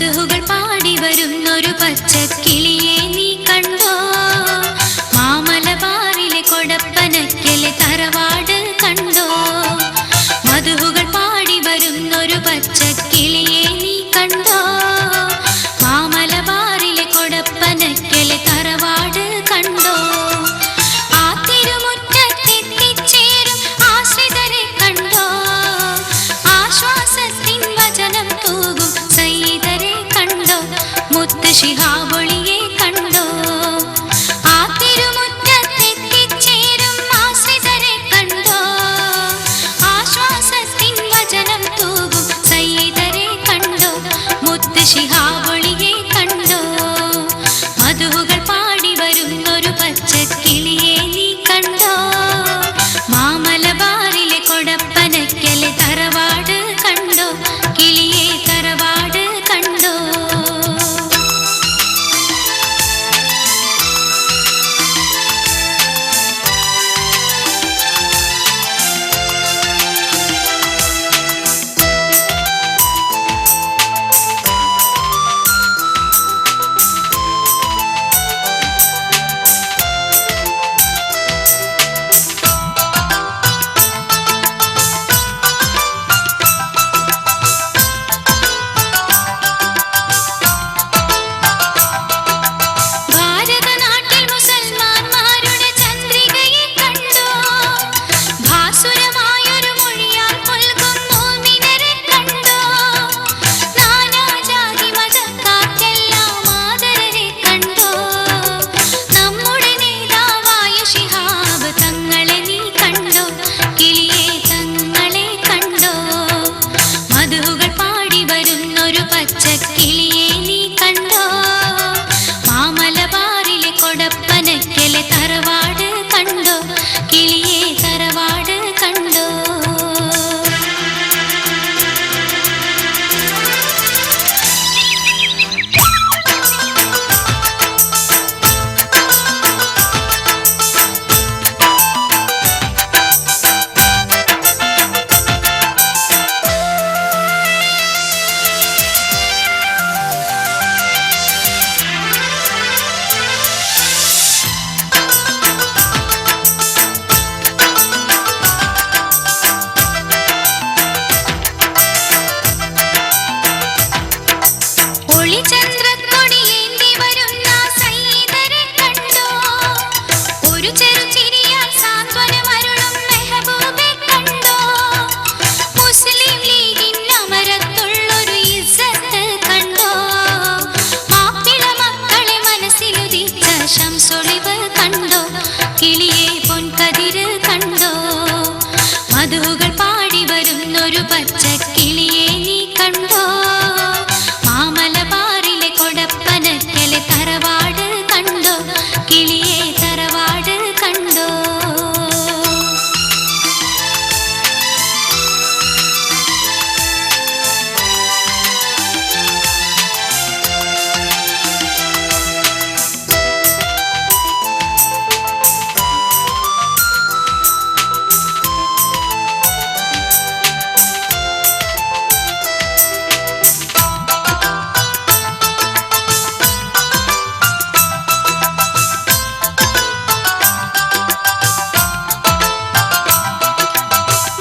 മധുഹുകൾ പാടി വരുന്നൊരു പച്ചക്കിളിയെ നീ കണ്ടോ? മാമലബാറിലെ കൊടപ്പനക്കലെ തറവാട് കണ്ടോ? മധുഹുകൾ പാടി വരുന്നൊരു പച്ചക്കിളിയെ നീ കണ്ടോ? മാമലബാറിലെ കൊടപ്പനക്കലെ തറവാട് കണ്ടോ? ആ തിരുമുറ്റത്തെത്തിച്ചേരും ആശ്രിതരെ കണ്ടോ? ആശ്വാസത്തിൻ വചനം തൂകും സയ്യിദരെ കണ്ടോ? മുത്ത് ശിഹാബൊളിയെ കണ്ടോ? ആ തിരുമുറ്റത്തെത്തിച്ചേരും ആശ്രിതരെ കണ്ടോ? ആശ്വാസത്തിൻ വചനം തൂകും സയ്യിദരെ കണ്ടോ? മുത്ത് ശിഹാബൊളിയെ കണ്ടോ? മധുഹുകൾ പാടി വരുന്നൊരു പച്ചക്കിളിയെ നീ കണ്ടോ? മാമലബാറിലെ കൊടപ്പനക്കലെ തറവാട് കണ്ടോ? കിളിയെ തറവാട് കണ്ടോ? ഭാരതനാട്ടിൽ മുസൽമാന്മാരുടെ ചന്ദ്രികയെ കണ്ടോ? ഭാസുരമായൊരു മൊഴിയാൽ പുൽകും മോമിനരെ കണ്ടോ? നാനാജാതി മതക്കാർക്കെല്ലാം ആദരരെ കണ്ടോ? നമ്മുടെ നേതാവായ ശിഹാബ് തങ്ങളെ നീ കണ്ടോ? കിളിയെ തങ്ങളെ കണ്ടോ? മധുഹുകൾ പാടി വരുന്നൊരു പച്ചക്കിളിയെ നീ കണ്ടോ? മാമലബാറിലെ കൊടപ്പനക്കലെ തറവാട് കണ്ടോ? കിളിയെ തറവാട് കണ്ടോ? ഒളിചന്ദ്രക്കൊടിയേന്തി വരുന്ന സയ്യിദരെ കണ്ടോ? ഒരു ചെറുചിരിയാൽ സാന്ത്വനമരുളും മെഹബൂബെ കണ്ടോ? മുസ്ലിം ലീഗിൻ അമരത്തുള്ളൊരു ഇസ്സത്ത് കണ്ടോ? മാപ്പിള മക്കളെ മനസ്സിലുദിച്ച ശംസൊളിവ് കണ്ടോ? കിളിയെ പൊൻകതിര് കണ്ടോ? മധുഹുകൾ പാടി വരുന്നൊരു പച്ചക്കിളിയെ നീ കണ്ടോ? മാമലബാറിലെ കൊടപ്പനക്കലെ തറവാട് കണ്ടോ? കിളിയെ തറവാട് കണ്ടോ?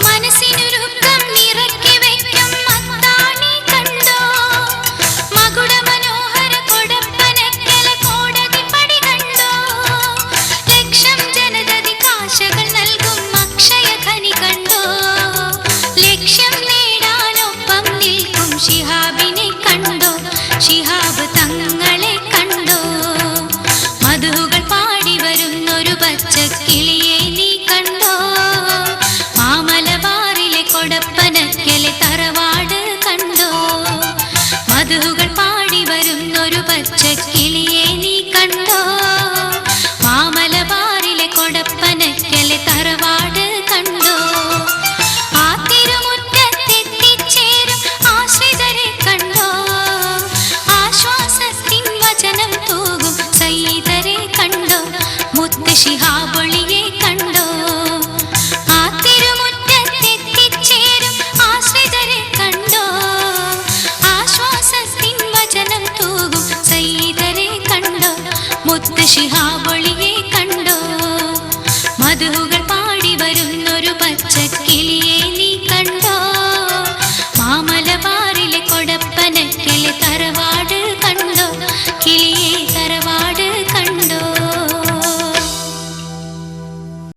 മനസ്സിനുരുക്കം നിറക്കി വയ്ക്കും മത്താണി കണ്ടോ? മകുടമനോഹര കൊടപ്പനക്കലെ കോടതിപ്പടി കണ്ടോ? ലക്ഷം ജനതതികാശകൾ നൽകും അക്ഷയഖനി കണ്ടോ? ലക്ഷ്യം നേടാനൊപ്പം നിൽക്കും ശിഹാബിനെ കണ്ടോ? ശിഹാബ് തങ്ങളെ കണ്ടോ? മധുഹുകൾ പാടി വരുന്നൊരു പച്ചക്കിളിയെ നീ കണ്ടോ? മാമലബാറിലെ കൊടപ്പനക്കലെ തറവാട് കണ്ടോ? മധുഹുകൾ